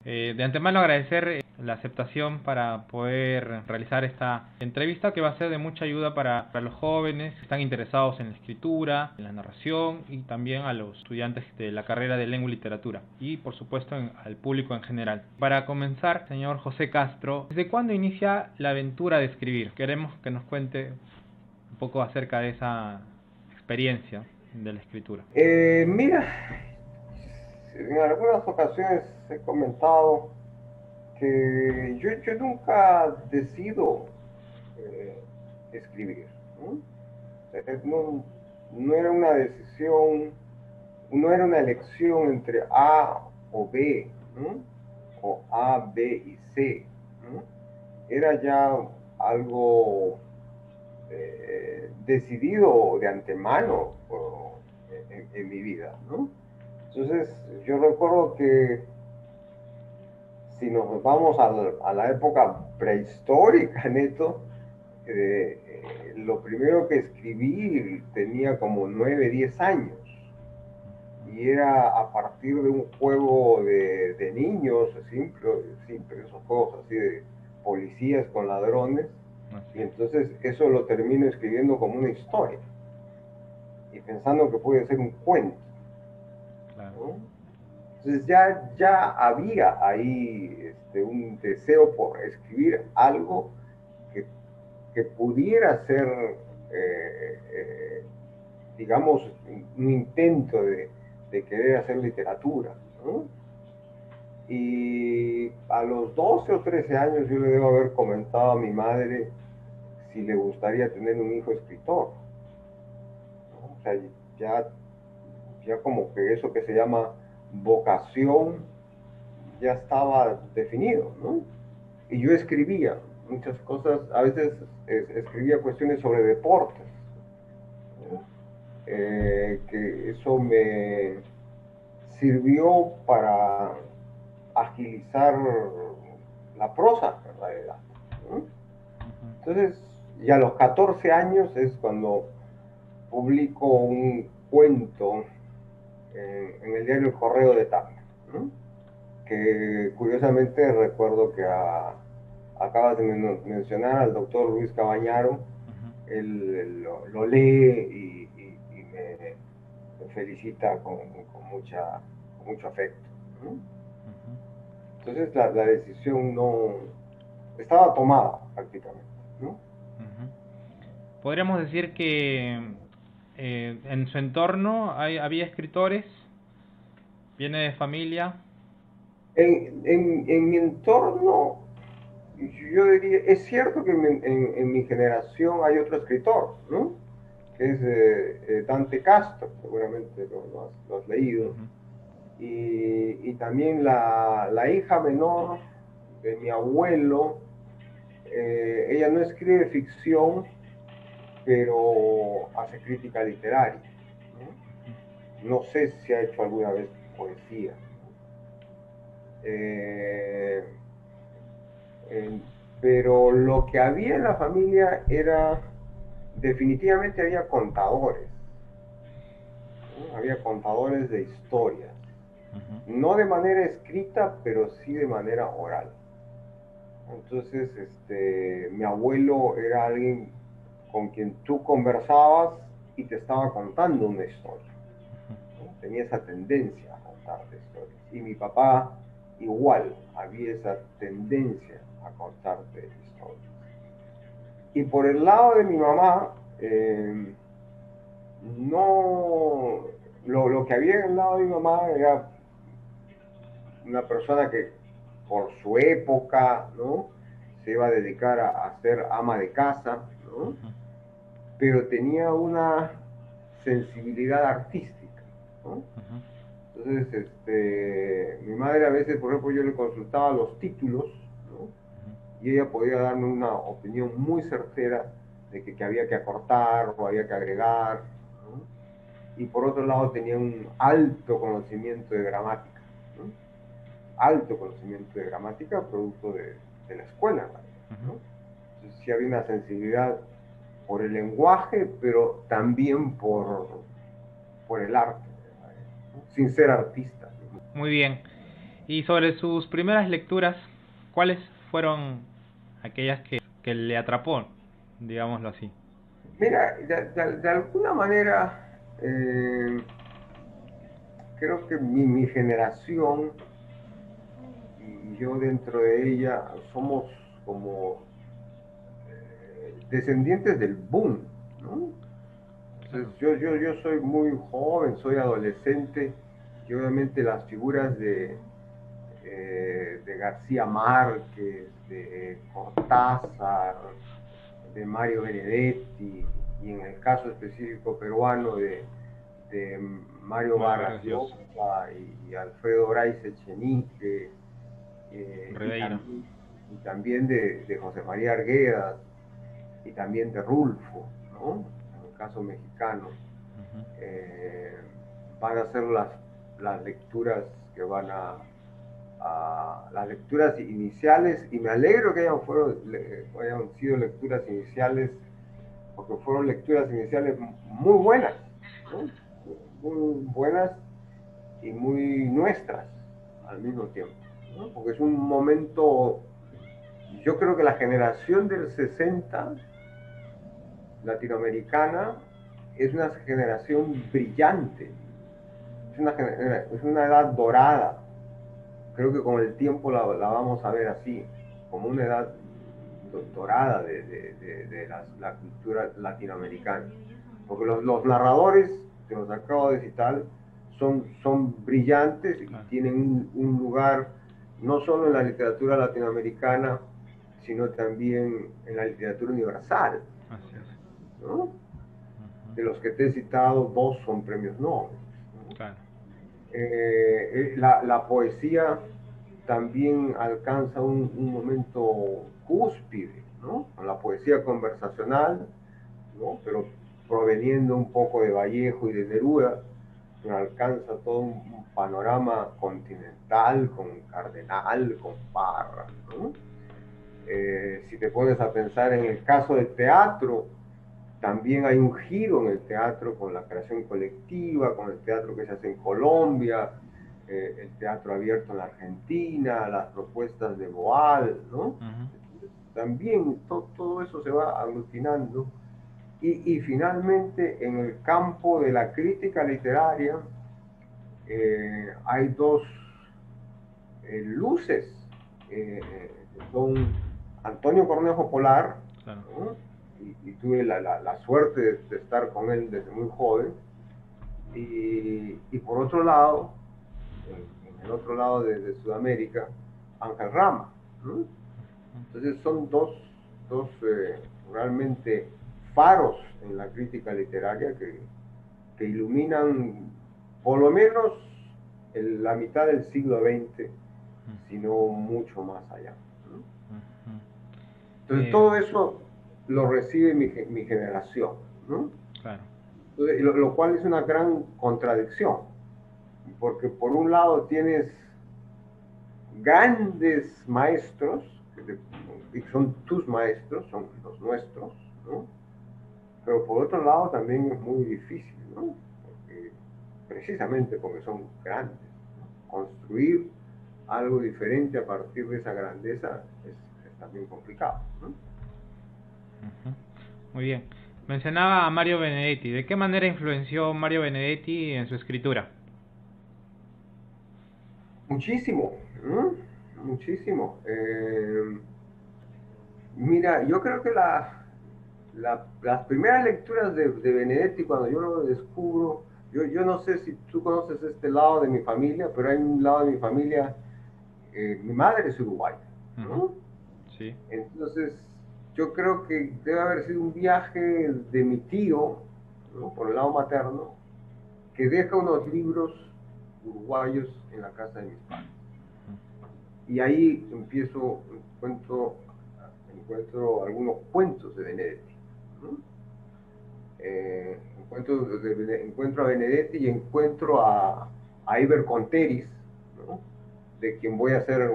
De antemano agradecer la aceptación para poder realizar esta entrevista que va a ser de mucha ayuda para los jóvenes que están interesados en la escritura, en la narración y también a los estudiantes de la carrera de lengua y literatura y por supuesto al público en general. Para comenzar, señor José Castro, ¿desde cuándo inicia la aventura de escribir? Queremos que nos cuente un poco acerca de esa experiencia de la escritura. Mira, en algunas ocasiones he comentado que yo nunca decido eh, escribir, ¿no? No, no era una decisión, no era una elección entre A o B, ¿no? O A, B y C, ¿no? Era ya algo decidido de antemano en mi vida, ¿no? Entonces, yo recuerdo que si nos vamos a la época prehistórica, neto, lo primero que escribí tenía como 9, 10 años. Y era a partir de un juego de niños, simple, esos juegos así de policías con ladrones. Así Y es, entonces eso lo termino escribiendo como una historia. Y pensando que puede ser un cuento, claro. ¿no? Entonces ya había ahí un deseo por escribir algo que, que pudiera ser, digamos, un intento de querer hacer literatura, ¿no? Y a los 12 o 13 años yo le debo haber comentado a mi madre si le gustaría tener un hijo escritor, ¿no? O sea, ya, ya como que eso que se llama vocación ya estaba definido, ¿no? Y yo escribía muchas cosas, a veces escribía cuestiones sobre deportes, ¿no? Que eso me sirvió para agilizar la prosa, en realidad, ¿no? Ujú. Entonces, ya a los 14 años es cuando publico un cuento en el diario El Correo de Tacna, ¿no? Que curiosamente recuerdo que acabas de mencionar al doctor Luis Cabañaro. Ujú. Él lo lee y me felicita con mucho afecto, ¿no? Ujú. Entonces la decisión no estaba tomada prácticamente, ¿no? Ujú. Podríamos decir que en su entorno había escritores, viene de familia. En mi entorno, yo diría, es cierto que en mi generación hay otro escritor, ¿no? Que es Dante Castro, seguramente lo has leído. Ujú. Y también la hija menor de mi abuelo, ella no escribe ficción, pero hace crítica literaria, ¿no? No sé si ha hecho alguna vez poesía. Eh, eh, pero lo que había en la familia era, definitivamente había contadores, ¿no? Había contadores de historias, Ujú. no de manera escrita, pero sí de manera oral. Entonces, mi abuelo era alguien con quien tú conversabas y te estaba contando una historia, ¿no? Tenía esa tendencia a contarte historias. Y mi papá igual, había esa tendencia a contarte historias. Y por el lado de mi mamá, no, lo que había en el lado de mi mamá era una persona que por su época, ¿no? Se iba a dedicar a ser ama de casa, ¿no? Ujú. Pero tenía una sensibilidad artística, ¿no? Ujú. Entonces, mi madre a veces, por ejemplo, yo le consultaba los títulos, ¿no? Y ella podía darme una opinión muy certera de que había que acortar o había que agregar, ¿no? Y por otro lado tenía un alto conocimiento de gramática, ¿no? Alto conocimiento de gramática producto de la escuela, Ujú. ¿no? Entonces sí había una sensibilidad por el lenguaje, pero también por el arte, ¿no? Sin ser artista. Muy bien. Y sobre sus primeras lecturas, ¿cuáles fueron aquellas que le atrapó, digámoslo así? Mira, de alguna manera, creo que mi generación y yo dentro de ella somos como descendientes del boom, ¿no? Claro. Entonces yo soy muy joven, soy adolescente, y obviamente las figuras de García Márquez, de Cortázar, de Mario Benedetti, y en el caso específico peruano de Mario Mario Vargas Vargas Llosa, Llosa y Alfredo Bryce Echenique, eh, y, Ribeiro. también, y también de José María Arguedas, y también de Rulfo, ¿no? En el caso mexicano, Ujú. eh, van a ser las lecturas que van a las lecturas iniciales, y me alegro que hayan sido lecturas iniciales, porque fueron lecturas iniciales muy buenas, ¿no? Muy buenas y muy nuestras al mismo tiempo, ¿no? Porque es un momento, yo creo que la generación del 60 latinoamericana es una generación brillante, es una edad dorada. Creo que con el tiempo la vamos a ver así, como una edad dorada la cultura latinoamericana. Porque los narradores que los acabo de citar son brillantes y Claro. tienen un lugar no solo en la literatura latinoamericana, sino también en la literatura universal, Así es. ¿no? Ujú. De los que te he citado, dos son premios Nobel, ¿no? Claro. La poesía también alcanza un momento cúspide, ¿no? Con la poesía conversacional, ¿no? Pero proveniendo un poco de Vallejo y de Neruda, alcanza todo un panorama continental con Cardenal, con Parra, ¿no? Si te pones a pensar en el caso del teatro, también hay un giro en el teatro con la creación colectiva, con el teatro que se hace en Colombia, el teatro abierto en la Argentina, las propuestas de Boal, ¿no? Ujú. También todo eso se va aglutinando. Y finalmente, en el campo de la crítica literaria, hay dos luces, que son Antonio Cornejo Polar, Claro. ¿no? Y tuve la suerte de estar con él desde muy joven, y por otro lado, en el otro lado de Sudamérica, Ángel Rama, ¿no? Entonces son dos realmente faros en la crítica literaria que iluminan por lo menos la mitad del siglo XX, sino mucho más allá, ¿no? Ujú. Entonces todo eso lo recibe mi generación, ¿no? Claro. Entonces, lo cual es una gran contradicción, porque por un lado tienes grandes maestros, que son tus maestros, son los nuestros, ¿no? Pero por otro lado también es muy difícil, ¿no? Porque, precisamente porque son grandes, ¿no? Construir algo diferente a partir de esa grandeza es también complicado, ¿no? Ujú. Muy bien. Mencionaba a Mario Benedetti. ¿De qué manera influenció Mario Benedetti en su escritura? Muchísimo, ¿no? Muchísimo. Mira, yo creo que las primeras lecturas de Benedetti, cuando yo lo descubro, yo no sé si tú conoces este lado de mi familia, pero hay un lado de mi familia, mi madre es uruguaya, Ujú. ¿no? Sí. Entonces, yo creo que debe haber sido un viaje de mi tío, ¿no? Por el lado materno, que deja unos libros uruguayos en la casa de mis padres. Y ahí encuentro algunos cuentos de Benedetti, ¿no? Encuentro a Benedetti y encuentro a Iber Conteris, ¿no? De quien voy a ser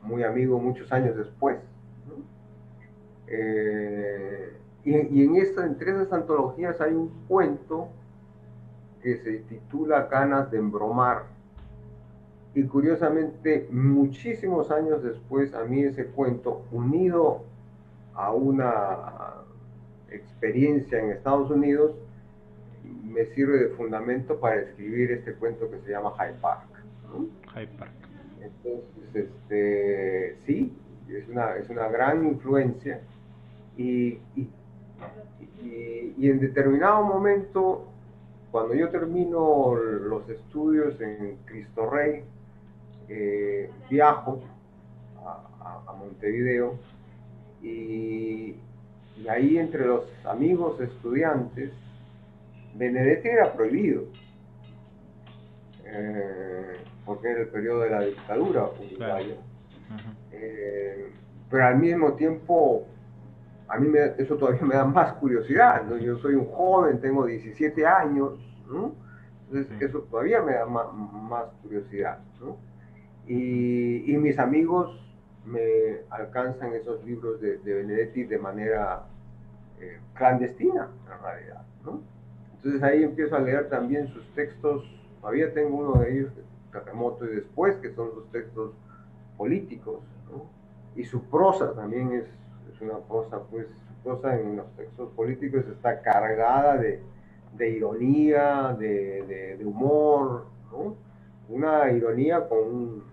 muy amigo muchos años después, ¿no? Entre esas antologías hay un cuento que se titula Ganas de embromar, Y curiosamente, muchísimos años después, a mí ese cuento, unido a una experiencia en Estados Unidos, me sirve de fundamento para escribir este cuento que se llama Hyde Park, ¿no? Hyde Park. Entonces, sí, es una gran influencia y, y, y en determinado momento, cuando yo termino los estudios en Cristo Rey, viajo a Montevideo y, y ahí entre los amigos estudiantes, Benedetti era prohibido, porque era el periodo de la dictadura Claro. uruguaya. Ujú. Pero al mismo tiempo, eso todavía me da más curiosidad, ¿no? Yo soy un joven, tengo 17 años, ¿no? Entonces Sí. eso todavía me da más curiosidad, ¿no? Ujú. Y mis amigos me alcanzan esos libros de Benedetti de manera clandestina, en realidad, ¿no? Entonces ahí empiezo a leer también sus textos, todavía tengo uno de ellos, Terremoto y Después, que son sus textos políticos, ¿no? Y su prosa también es una prosa, pues su prosa en los textos políticos está cargada de ironía, de humor, ¿no? Una ironía con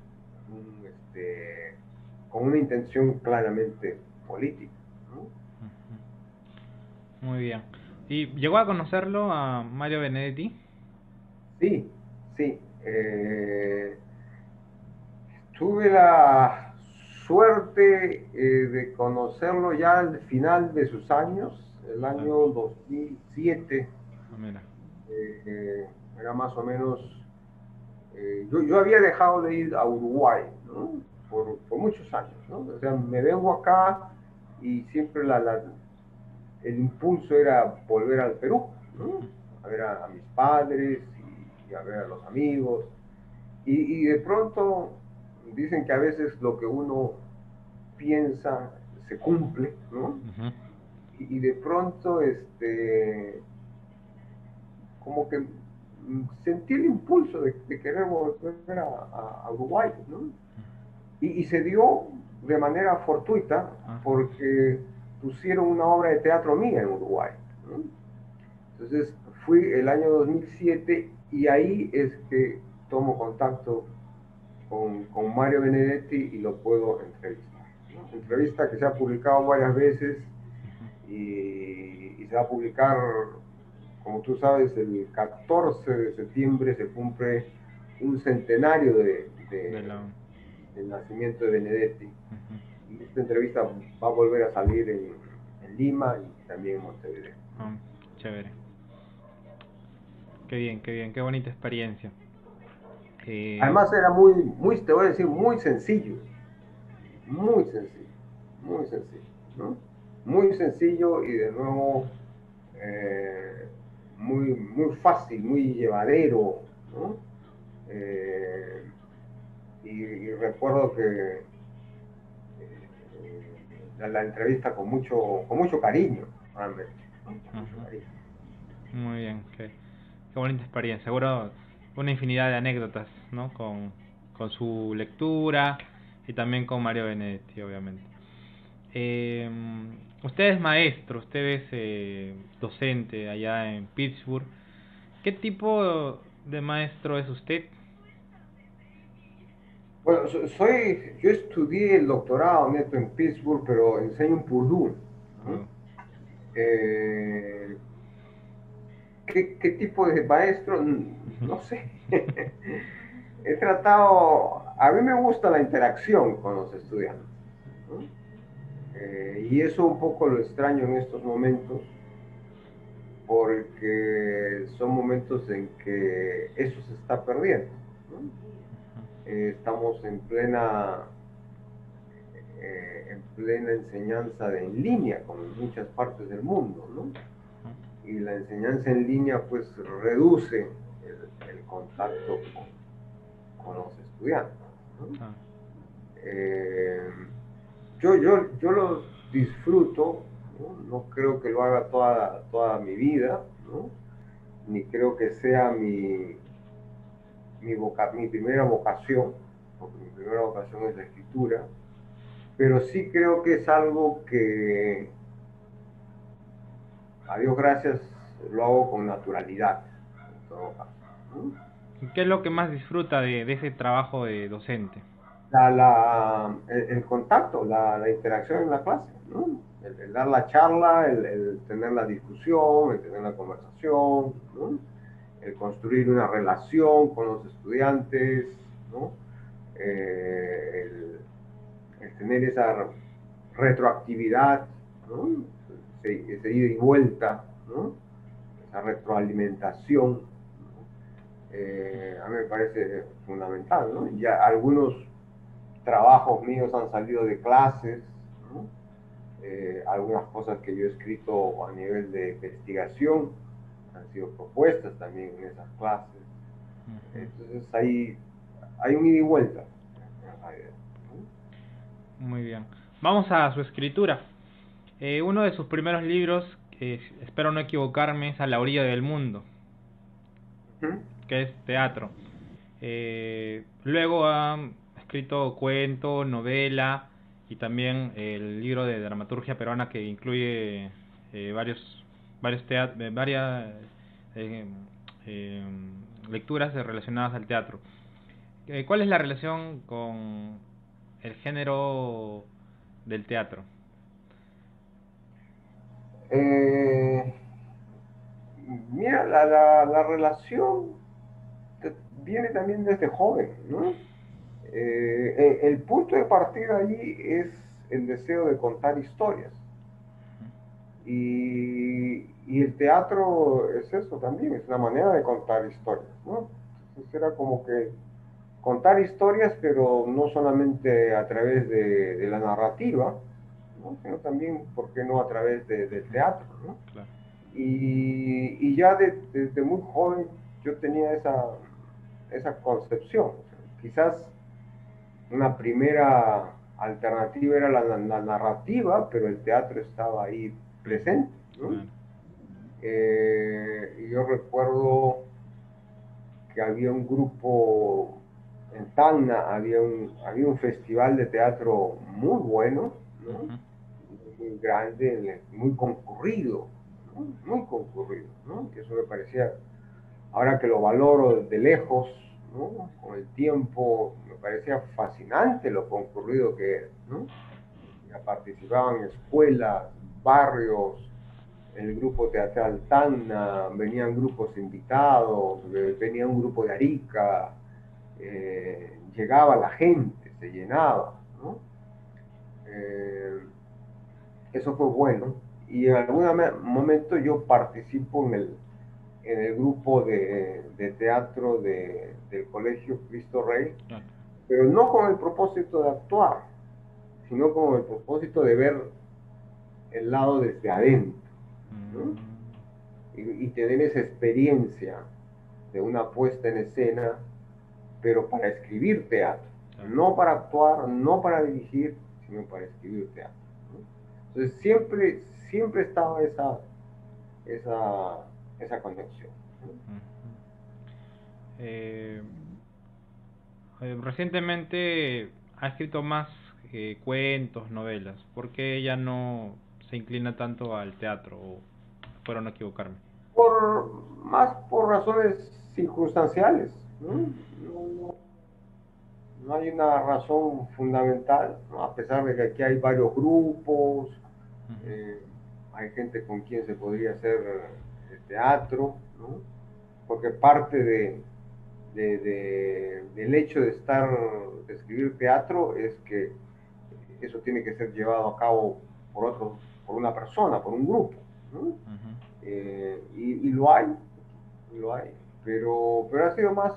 una intención claramente política, ¿no? Ujú. Muy bien. ¿Y llegó a conocerlo a Mario Benedetti? Sí, sí. Tuve la suerte de conocerlo ya al final de sus años, el Ah, año 2007. mira. Era más o menos, yo había dejado de ir a Uruguay, ¿no? Por muchos años, ¿no? O sea, me vengo acá y siempre el impulso era volver al Perú, ¿no? Ujú. A ver a mis padres y a ver a los amigos. Y de pronto dicen que a veces lo que uno piensa se cumple, ¿no? Ujú. Y de pronto, como que sentí el impulso de querer volver a Uruguay, ¿no? Y se dio de manera fortuita Ah, porque pusieron una obra de teatro mía en Uruguay, ¿no? Entonces fui el año 2007 y ahí es que tomo contacto con Mario Benedetti y lo puedo entrevistar, ¿no? Entrevista que se ha publicado varias veces ujú. y se va a publicar, como tú sabes, el 14 de septiembre se cumple un centenario De la... del nacimiento de Benedetti. Ujú. Y esta entrevista va a volver a salir en Lima y también en Montevideo, ¿no? Ah, chévere. Qué bien, qué bonita experiencia. Eh, Además era muy, te voy a decir, muy sencillo, muy sencillo, ¿no? Muy sencillo y de nuevo muy fácil, muy llevadero, ¿no? Eh, y recuerdo que la entrevista con mucho cariño, realmente, ¿no? Con mucho ujú. cariño. Muy bien, qué bonita experiencia. Seguro una infinidad de anécdotas, ¿no? Con su lectura y también con Mario Benedetti, obviamente. Eh, Usted es maestro, usted es docente allá en Pittsburgh. ¿Qué tipo de maestro es usted? Bueno, yo estudié el doctorado neto en Pittsburgh, pero enseño en Purdue, ¿no? Oh, Eh, ¿Qué tipo de maestro? No sé. He tratado, a mí me gusta la interacción con los estudiantes, ¿no? Y eso un poco lo extraño en estos momentos, porque son momentos en que eso se está perdiendo, ¿no? Estamos en plena enseñanza en línea, como en muchas partes del mundo, ¿no? Y la enseñanza en línea pues reduce el contacto con los estudiantes, ¿no? ah, Eh, yo lo disfruto, ¿no? No creo que lo haga toda mi vida, ¿no? Ni creo que sea mi primera vocación, porque mi primera vocación es la escritura, pero sí creo que es algo que, a Dios gracias, lo hago con naturalidad, en todo caso, ¿no? ¿Qué es lo que más disfruta de ese trabajo de docente? El contacto, la interacción en la clase, ¿no? El dar la charla, el tener la discusión, el tener la conversación, ¿no? El construir una relación con los estudiantes, ¿no? El tener esa retroactividad, ¿no? Ese ida y vuelta, ¿no? Esa retroalimentación, ¿no? A mí me parece fundamental, ¿no? Ya algunos trabajos míos han salido de clases, ¿no? Algunas cosas que yo he escrito a nivel de investigación han sido propuestas también en esas clases. Entonces hay un ida y vuelta en realidad, ¿no? Muy bien. Vamos a su escritura. Uno de sus primeros libros, espero no equivocarme, es A la orilla del mundo, Uh-huh. que es teatro. Luego ha escrito cuento, novela y también el libro de dramaturgia peruana que incluye varias eh, eh, lecturas relacionadas al teatro. ¿Cuál es la relación con el género del teatro? Eh, Mira, la relación viene también desde joven, ¿no? El punto de partida allí es el deseo de contar historias. Y el teatro es eso también, es una manera de contar historias, ¿no? Entonces era como que contar historias, pero no solamente a través de la narrativa, ¿no? Sino también, ¿por qué no?, a través del teatro, ¿no? Claro. Y ya desde muy joven yo tenía esa concepción. Quizás una primera alternativa era la narrativa, pero el teatro estaba ahí presente, ¿no? Claro. Y yo recuerdo que había un grupo en Tacna, había un festival de teatro muy bueno, ¿no? Ujú. Muy grande, muy concurrido, ¿no? Muy concurrido, ¿no? Que eso me parecía, ahora que lo valoro de lejos, ¿no? Con el tiempo, me parecía fascinante lo concurrido que era, ¿no? Ya participaban escuelas, barrios, el grupo teatral Tacna, venían grupos invitados, venía un grupo de Arica, llegaba la gente, se llenaba, ¿no? Eh, Eso fue bueno. Y en algún momento yo participo en el grupo de teatro del Colegio Cristo Rey, Claro. pero no con el propósito de actuar, sino con el propósito de ver el lado desde adentro, ¿no? Mm. Y tener esa experiencia de una puesta en escena, pero para escribir teatro, Claro. no para actuar, no para dirigir, sino para escribir teatro, ¿no? Entonces siempre estaba esa, esa conexión, ¿no? Ujú. Eh, Recientemente ha escrito más cuentos, novelas. ¿Por qué ella no se inclina tanto al teatro? O espero no equivocarme. Más por razones circunstanciales, ¿no? Mm. No hay una razón fundamental, ¿no? A pesar de que aquí hay varios grupos, Ujú. eh, hay gente con quien se podría hacer teatro, ¿no? Porque parte del hecho de escribir teatro es que eso tiene que ser llevado a cabo por una persona, por un grupo, ¿no? Ujú. Y lo hay, pero ha sido más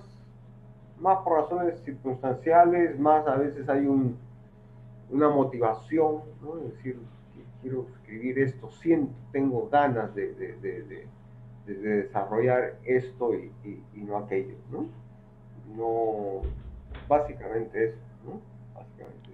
por razones circunstanciales, más a veces hay una motivación, ¿no? Es decir, quiero escribir esto, tengo ganas de desarrollar esto y no aquello, ¿no? No, básicamente eso, ¿no? Básicamente